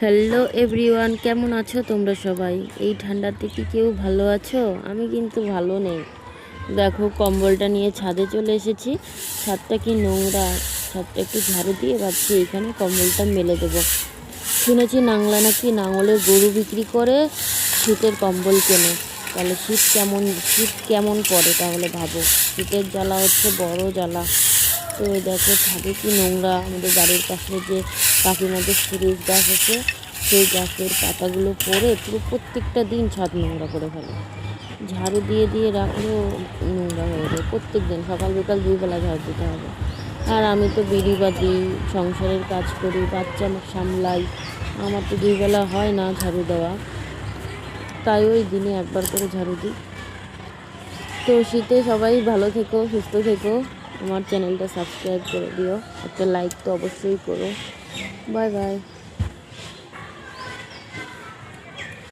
Hello everyone, কেমন আছো তোমরা সবাই? এই ঠান্ডাতে কি কেউ ভালো আছো? আমি কিন্তু ভালো নেই। দেখো, কম্বলটা নিয়ে ছাদে চলে এসেছি। ছাদটা কি নোংরা, ছাদটা একটু ঝাড়ু দিয়ে ভাবছি এইখানে কম্বলটা মেলে দেবো। শুনেছি নাংলা নাকি নাঙলের গরু বিক্রি করে শীতের কম্বল কেনে। তাহলে শীত কেমন পড়ে তাহলে ভাবো। শীতের জ্বালা হচ্ছে বড় জ্বালা। তো দেখো ছাদে কি নোংরা। আমাদের বাড়ির পাশে যে কাকিমাদের শিরীষ গাছ আছে, সেই গাছের পাতাগুলো পড়ে পুরো প্রত্যেকটা দিন ছাদ নোংরা করে ফেলে। ঝাড়ু দিয়ে দিয়ে রাখলেও নোংরা হয়ে যায়। প্রত্যেক দিন সকাল বিকাল 2 বেলা ঝাড়ু দিতে হবে। আর আমি তো বিড়ি বাঁধি, সংসারের কাজ করি, বাচ্চা সামলাই, আমার তো 2 বেলা হয় না ঝাড়ু দেওয়া। তাই ওই দিনে একবার করে ঝাড়ু দিই। তো শীতে সবাই ভালো থেকো, সুস্থ থেকো। আমার চ্যানেলটা সাবস্ক্রাইব করে দিও, একটা লাইক তো অবশ্যই করো। Bye bye.